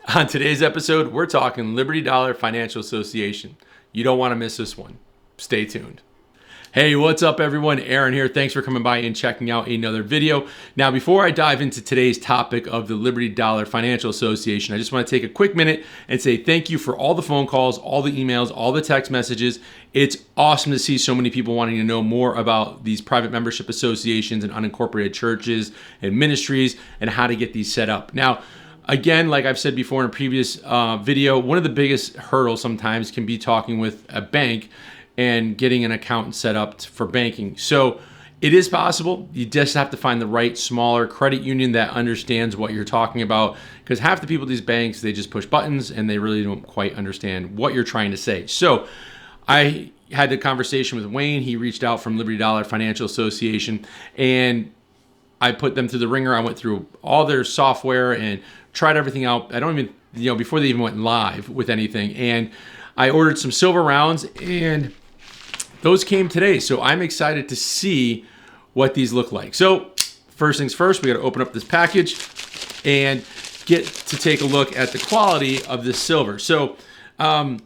On today's episode, we're talking Liberty Dollar Financial Association. You don't want to miss this one. Stay tuned. Hey, what's up everyone? Aaron here. Thanks for coming by and checking out another video. Now, before I dive into today's topic of the Liberty Dollar Financial Association, I just want to take a quick minute and say thank you for all the phone calls, all the emails, all the text messages. It's awesome to see so many people wanting to know more about these private membership associations and unincorporated churches and ministries and how to get these set up. Now, again, like I've said before in a previous video, one of the biggest hurdles sometimes can be talking with a bank and getting an account set up for banking. So it is possible. You just have to find the right smaller credit union that understands what you're talking about, because half the people at these banks, they just push buttons and they really don't quite understand what you're trying to say. So I had a conversation with Wayne. He reached out from Liberty Dollar Financial Association, and I put them through the ringer. I went through all their software and tried everything out. I don't even, before they even went live with anything. And I ordered some silver rounds, and those came today. So I'm excited to see what these look like. So first things first, we got to open up this package and get to take a look at the quality of this silver. So I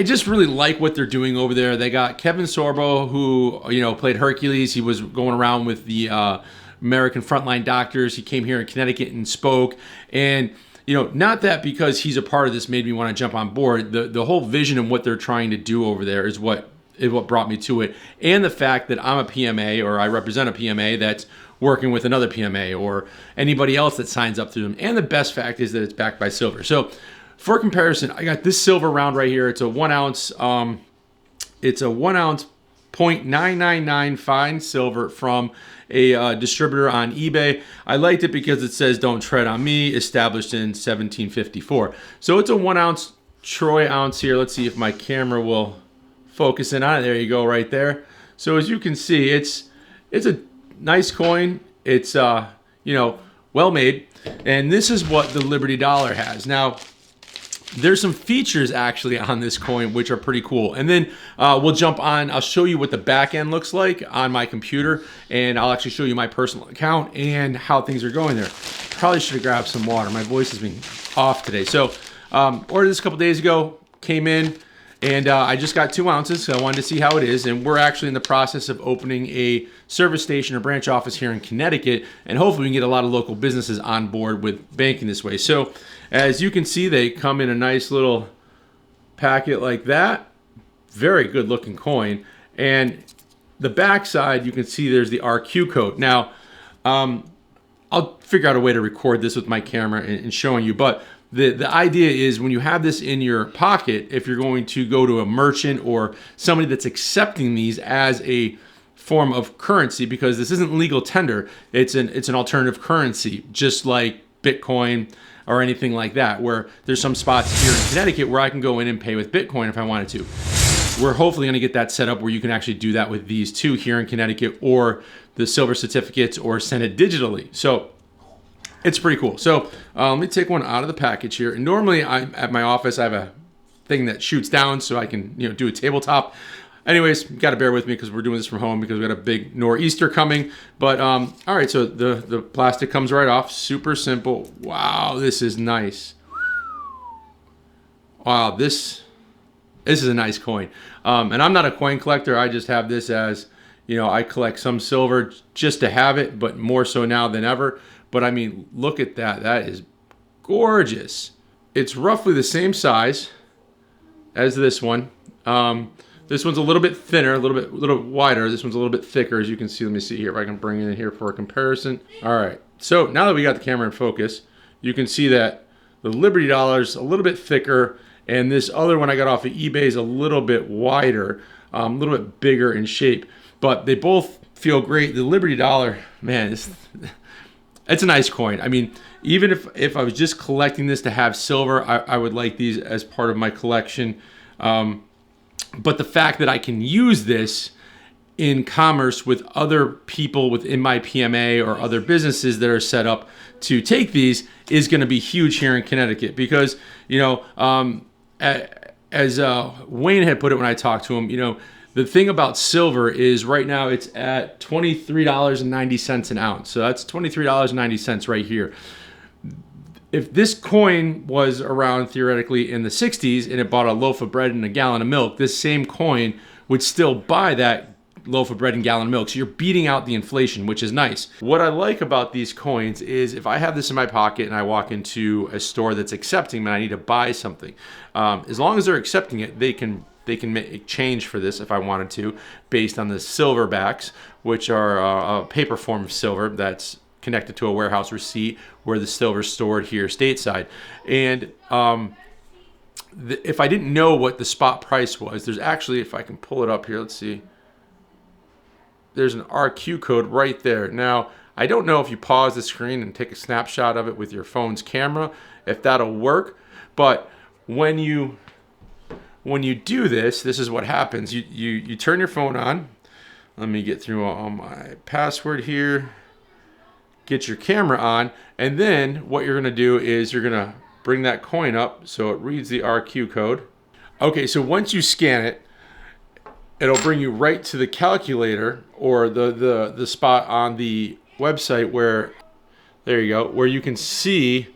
just really like what they're doing over there. They got Kevin Sorbo, who played Hercules. He was going around with the American Frontline Doctors. He came here in Connecticut and spoke. And not that because he's a part of this made me want to jump on board. The whole vision and what they're trying to do over there is what brought me to it. And the fact that I'm a PMA, or I represent a PMA that's working with another PMA or anybody else that signs up through them. And the best fact is that it's backed by silver. So for comparison, I got this silver round right here. It's a 1 ounce. It's a 1 ounce 0.999 fine silver from a distributor on eBay. I liked it because it says "Don't tread on me," established in 1754. So it's a 1 ounce troy ounce here. Let's see if my camera will focus in on it. There you go, right there. So as you can see, it's a nice coin. It's well made, and this is what the Liberty Dollar has. Now, there's some features actually on this coin which are pretty cool. And then we'll jump on. I'll show you what the back end looks like on my computer, and I'll actually show you my personal account and how things are going there. Probably should have grabbed some water. My voice has been off today. So ordered this a couple days ago, came in, and I just got 2 ounces, so I wanted to see how it is. And we're actually in the process of opening a service station or branch office here in Connecticut, and hopefully we can get a lot of local businesses on board with banking this way. So as you can see, they come in a nice little packet like that. Very good looking coin. And the back side, you can see there's the RQ code. Now, I'll figure out a way to record this with my camera and showing you, but the idea is when you have this in your pocket, if you're going to go to a merchant or somebody that's accepting these as a form of currency, because this isn't legal tender, it's an alternative currency, just like Bitcoin or anything like that, where there's some spots here in Connecticut where I can go in and pay with Bitcoin if I wanted to. We're hopefully going to get that set up where you can actually do that with these too here in Connecticut, or the silver certificates, or send it digitally. So it's pretty cool. So let me take one out of the package here. And normally at my office, I have a thing that shoots down so I can do a tabletop. Anyways, you got to bear with me because we're doing this from home because we got a big nor'easter coming. But all right, so the plastic comes right off. Super simple. Wow, this is nice. Wow, this is a nice coin. And I'm not a coin collector. I just have this as, I collect some silver just to have it, but more so now than ever. But I mean, look at that. That is gorgeous. It's roughly the same size as this one. This one's a little bit thinner, a little bit wider. This one's a little bit thicker, as you can see. Let me see here if I can bring it in here for a comparison. All right. So now that we got the camera in focus, you can see that the Liberty Dollar's a little bit thicker, and this other one I got off of eBay is a little bit wider, a little bit bigger in shape. But they both feel great. The Liberty Dollar, man, it's a nice coin. I mean, even if I was just collecting this to have silver, I would like these as part of my collection. But the fact that I can use this in commerce with other people within my PMA or other businesses that are set up to take these is going to be huge here in Connecticut, because, as Wayne had put it when I talked to him, the thing about silver is right now it's at $23.90 an ounce. So that's $23.90 right here. if this coin was around theoretically in the 60s and it bought a loaf of bread and a gallon of milk, this same coin would still buy that loaf of bread and gallon of milk. So you're beating out the inflation, which is nice. What I like about these coins is if I have this in my pocket and I walk into a store that's accepting them and I need to buy something, as long as they're accepting it, they can make change for this if I wanted to, based on the silverbacks, which are a paper form of silver that's connected to a warehouse receipt where the silver is stored here stateside. And if I didn't know what the spot price was, there's actually, if I can pull it up here, let's see. There's an RQ code right there. Now, I don't know if you pause the screen and take a snapshot of it with your phone's camera, if that'll work. But when you do this, this is what happens. You turn your phone on. Let me get through all my password here. Get your camera on. And then what you're going to do is you're going to bring that coin up so it reads the RQ code. Okay, so once you scan it, it'll bring you right to the calculator or the spot on the website where, there you go, where you can see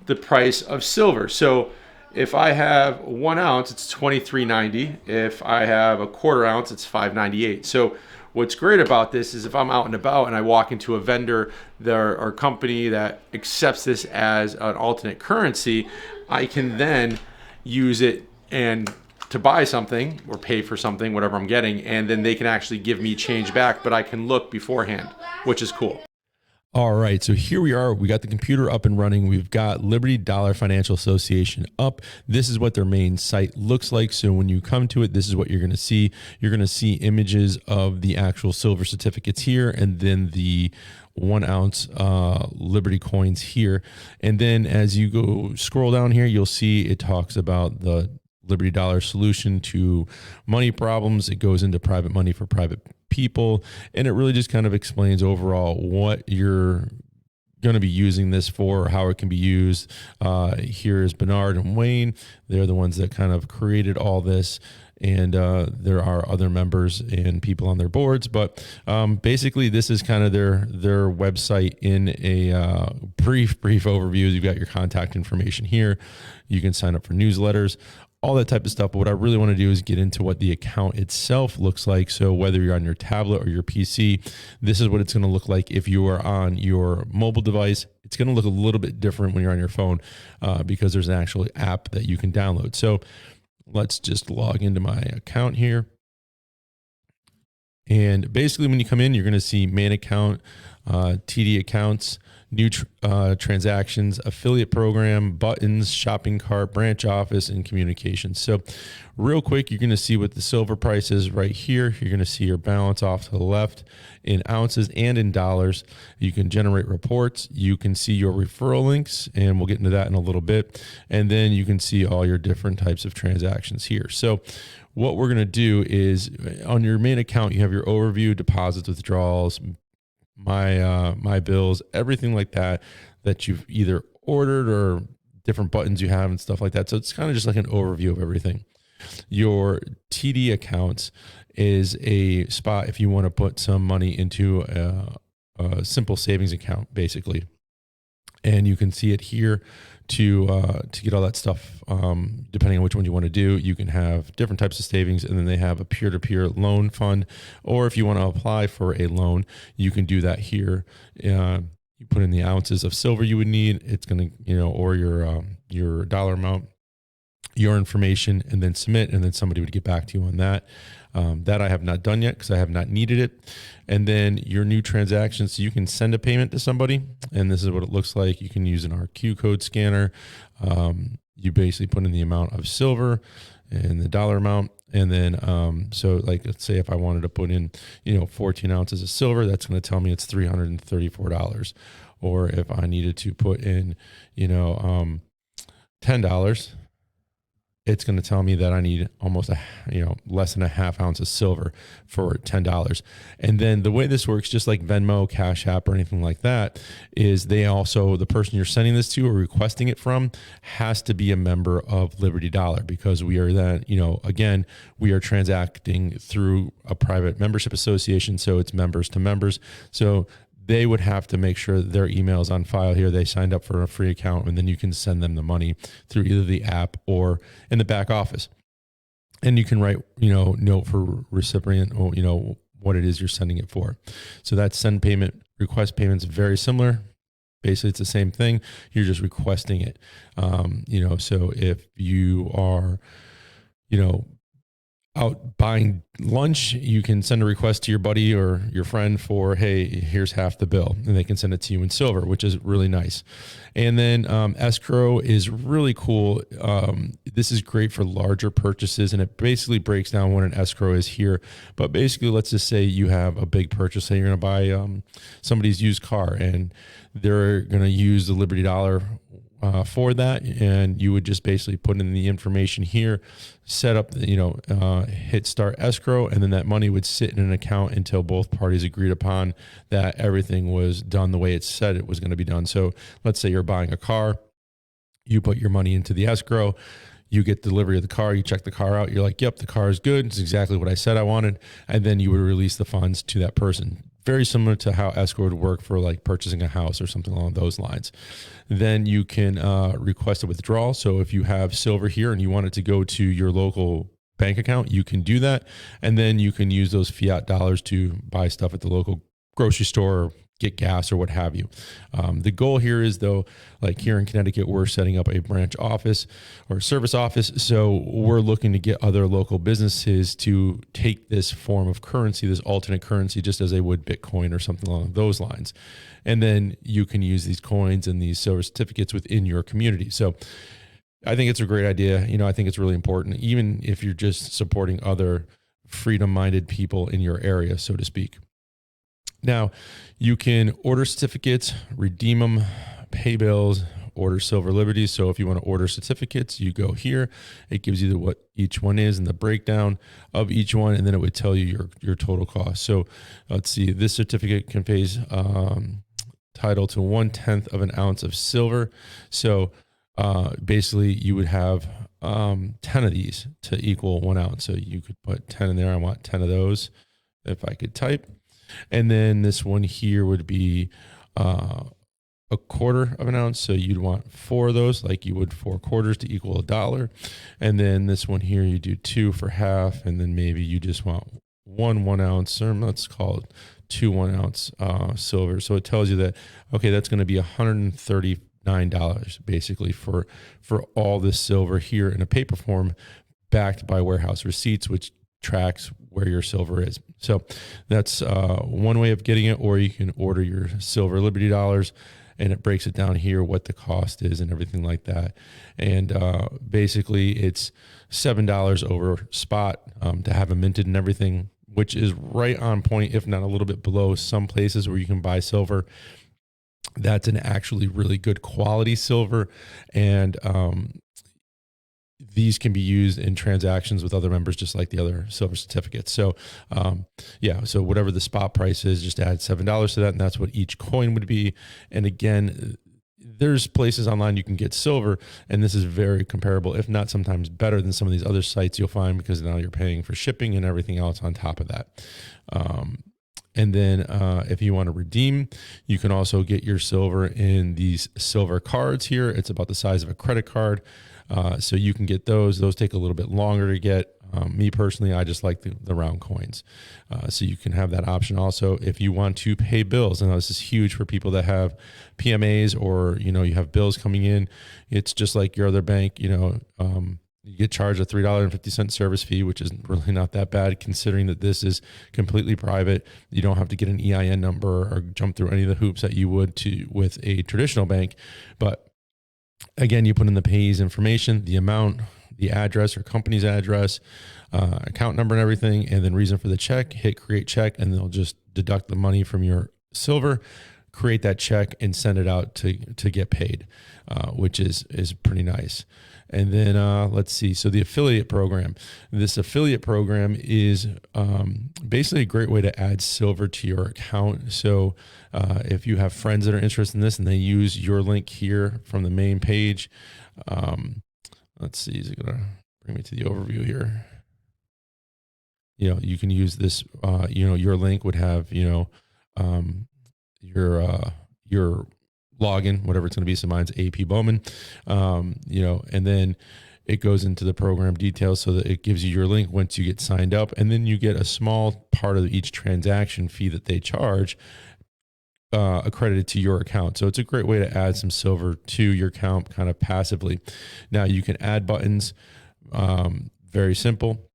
the price of silver. So if I have 1 ounce, it's $23.90. If I have a quarter ounce, it's $5.98. So what's great about this is if I'm out and about and I walk into a vendor or company that accepts this as an alternate currency, I can then use it and to buy something or pay for something, whatever I'm getting, and then they can actually give me change back, but I can look beforehand, which is cool. All right, so here we are. We got the computer up and running. We've got Liberty Dollar Financial Association up. This is what their main site looks like. So when you come to it, this is what you're going to see. You're going to see images of the actual silver certificates here, and then the 1 ounce Liberty coins here. And then as you go scroll down here, you'll see it talks about the Liberty Dollar solution to money problems. It goes into private money for private people, and it really just kind of explains overall what you're going to be using this for, how it can be used. Here is Bernard and Wayne. They're the ones that kind of created all this, and there are other members and people on their boards, but basically this is kind of their website in a brief overview. You've got your contact information here. You can sign up for newsletters, all that type of stuff. But what I really want to do is get into what the account itself looks like. So whether you're on your tablet or your PC, this is what it's going to look like. If you are on your mobile device, it's going to look a little bit different when you're on your phone because there's an actual app that you can download. So let's just log into my account here. And basically when you come in, you're going to see main account, TD accounts, new transactions, affiliate program, buttons, shopping cart, branch office, and communications. So real quick, you're going to see what the silver price is right here. You're going to see your balance off to the left in ounces and in dollars. You can generate reports. You can see your referral links, and we'll get into that in a little bit. And then you can see all your different types of transactions here. So what we're going to do is on your main account, you have your overview, deposits, withdrawals, my bills, everything like that you've either ordered or different buttons you have and stuff like that. So it's kind of just like an overview of everything. Your TD accounts is a spot if you want to put some money into a simple savings account, basically. And you can see it here to get all that stuff. Depending on which one you want to do, you can have different types of savings, and then they have a peer-to-peer loan fund. Or if you want to apply for a loan, you can do that here. You put in the ounces of silver you would need. It's going to, or your dollar amount, your information, and then submit, and then somebody would get back to you on that. That I have not done yet because I have not needed it. And then your new transactions, so you can send a payment to somebody, and this is what it looks like. You can use an RQ code scanner. You basically put in the amount of silver and the dollar amount. And then, so like, let's say if I wanted to put in, 14 ounces of silver, that's going to tell me it's $334. Or if I needed to put in, $10, it's going to tell me that I need almost less than a half ounce of silver for $10. And then the way this works, just like Venmo, Cash App, or anything like that, is the person you're sending this to or requesting it from has to be a member of Liberty Dollar, because we are then, again, we are transacting through a private membership association. So it's members to members. So they would have to make sure their email is on file here. They signed up for a free account, and then you can send them the money through either the app or in the back office. And you can write, note for recipient, or, what it is you're sending it for. So that's send payment. Request payment's very similar. Basically, it's the same thing. You're just requesting it. So if you are, out buying lunch, you can send a request to your buddy or your friend for, hey, here's half the bill, and they can send it to you in silver, which is really nice. And then escrow is really cool. This is great for larger purchases, and it basically breaks down what an escrow is here. But basically, let's just say you have a big purchase. Say you're going to buy somebody's used car, and they're going to use the Liberty Dollar for that, and you would just basically put in the information here, set up, hit start escrow, and then that money would sit in an account until both parties agreed upon that everything was done the way it said it was going to be done. So let's say you're buying a car, you put your money into the escrow, you get delivery of the car, you check the car out, you're like, yep, the car is good, it's exactly what I said I wanted, and then you would release the funds to that person. Very similar to how escrow would work for like purchasing a house or something along those lines. Then you can request a withdrawal. So if you have silver here and you want it to go to your local bank account, you can do that. And then you can use those fiat dollars to buy stuff at the local grocery store, or get gas or what have you. The goal here is, though, like here in Connecticut, we're setting up a branch office or service office. So we're looking to get other local businesses to take this form of currency, this alternate currency, just as they would Bitcoin or something along those lines. And then you can use these coins and these silver certificates within your community. So I think it's a great idea. I think it's really important, even if you're just supporting other freedom-minded people in your area, so to speak. Now, you can order certificates, redeem them, pay bills, order silver liberties. So if you want to order certificates, you go here. It gives you what each one is and the breakdown of each one, and then it would tell you your total cost. So let's see, this certificate conveys title to 1/10 of an ounce of silver. So basically, you would have 10 of these to equal 1 ounce. So you could put 10 in there. I want 10 of those if I could type. And then this one here would be 1/4 of an ounce. So you'd want 4 of those, like you would 4 quarters to equal $1. And then this one here, you do 2 for half. And then maybe you just want 1 ounce, or let's call it 2 1 ounce silver. So it tells you that, okay, that's going to be $139 basically for all this silver here in a paper form, backed by warehouse receipts, which tracks where your silver is. So that's one way of getting it, or you can order your silver Liberty dollars, and it breaks it down here what the cost is and everything like that. And basically it's $7 over spot to have them minted and everything, which is right on point, if not a little bit below some places where you can buy silver that's an actually really good quality silver. And these can be used in transactions with other members, just like the other silver certificates. So, so whatever the spot price is, just add $7 to that, and that's what each coin would be. And again, there's places online you can get silver, and this is very comparable, if not sometimes better than some of these other sites you'll find, because now you're paying for shipping and everything else on top of that. And then if you want to redeem, you can also get your silver in these silver cards here. It's about the size of a credit card. So you can get those. Those take a little bit longer to get. Me personally, I just like the round coins. So you can have that option also if you want to pay bills. And this is huge for people that have PMAs, or, you have bills coming in. It's just like your other bank, you get charged a $3.50 service fee, which is really not that bad considering that this is completely private. You don't have to get an EIN number or jump through any of the hoops that you would with a traditional bank. But again, you put in the payee's information, the amount, the address or company's address, account number and everything, and then reason for the check, hit create check, and they'll just deduct the money from your silver, create that check, and send it out to get paid, which is pretty nice. And then let's see. So the affiliate program. This affiliate program is basically a great way to add silver to your account. So if you have friends that are interested in this and they use your link here from the main page, let's see. Is it going to bring me to the overview here? You can use this. Your link would have your login, whatever it's going to be. So mine's AP Bowman, and then it goes into the program details so that it gives you your link once you get signed up. And then you get a small part of each transaction fee that they charge accredited to your account. So it's a great way to add some silver to your account kind of passively. Now you can add buttons, very simple.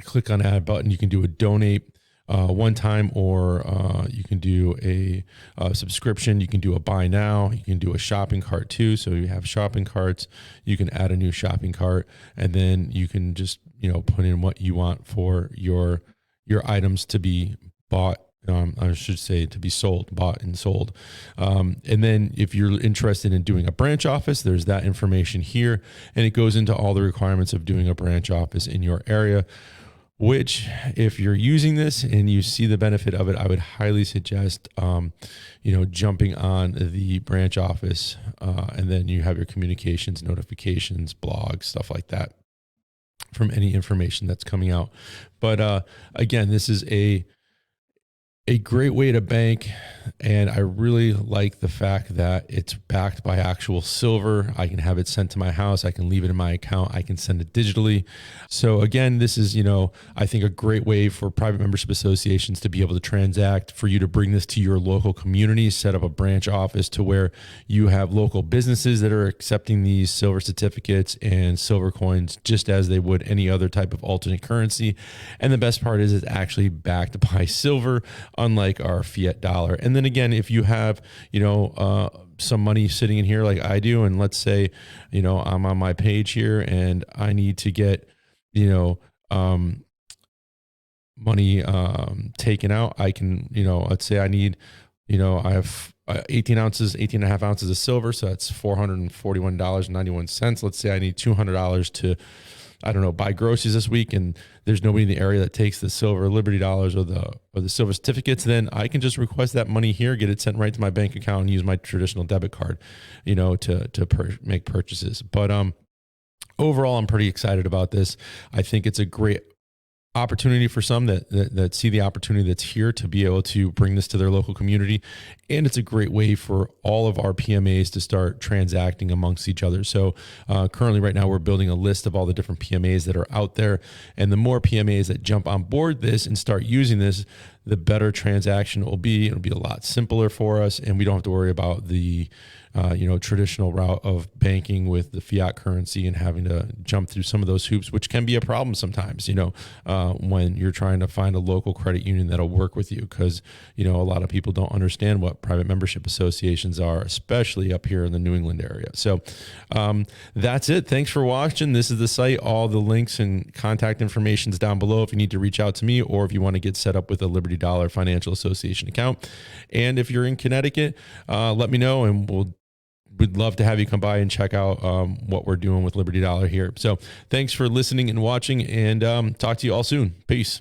Click on add button. You can do a donate one time, or you can do a subscription. You can do a buy now. You can do a shopping cart too. So you have shopping carts. You can add a new shopping cart, and then you can just put in what you want for your items to be bought. I should say to be sold, bought and sold. And then if you're interested in doing a branch office, there's that information here, and it goes into all the requirements of doing a branch office in your area, which if you're using this and you see the benefit of it, I would highly suggest, jumping on the branch office, and then you have your communications, notifications, blogs, stuff like that from any information that's coming out. But again, this is a great way to bank, and I really like the fact that it's backed by actual silver. I can have it sent to my house. I can leave it in my account. I can send it digitally. So again, this is, I think a great way for private membership associations to be able to transact, for you to bring this to your local community, set up a branch office to where you have local businesses that are accepting these silver certificates and silver coins just as they would any other type of alternate currency. And the best part is it's actually backed by silver, unlike our fiat dollar. And then again, if you have, some money sitting in here like I do, and let's say, I'm on my page here and I need to get, money taken out, I can, let's say I need, I have 18 and a half ounces of silver. So that's $441.91. Let's say I need $200 to, buy groceries this week, and there's nobody in the area that takes the silver Liberty dollars or the silver certificates. Then I can just request that money here, get it sent right to my bank account, and use my traditional debit card, to make purchases. But overall, I'm pretty excited about this. I think it's a great opportunity for some that see the opportunity that's here to be able to bring this to their local community. And it's a great way for all of our PMAs to start transacting amongst each other. So currently right now we're building a list of all the different PMAs that are out there. And the more PMAs that jump on board this and start using this, the better transaction it will be. It'll be a lot simpler for us, and we don't have to worry about the traditional route of banking with the fiat currency and having to jump through some of those hoops, which can be a problem sometimes, when you're trying to find a local credit union that'll work with you. Because, a lot of people don't understand what private membership associations are, especially up here in the New England area. So that's it. Thanks for watching. This is the site. All the links and contact information is down below if you need to reach out to me, or if you want to get set up with a Liberty Dollar Financial Association account. And if you're in Connecticut, let me know, and we'd love to have you come by and check out what we're doing with Liberty Dollar here. So thanks for listening and watching, and talk to you all soon. Peace.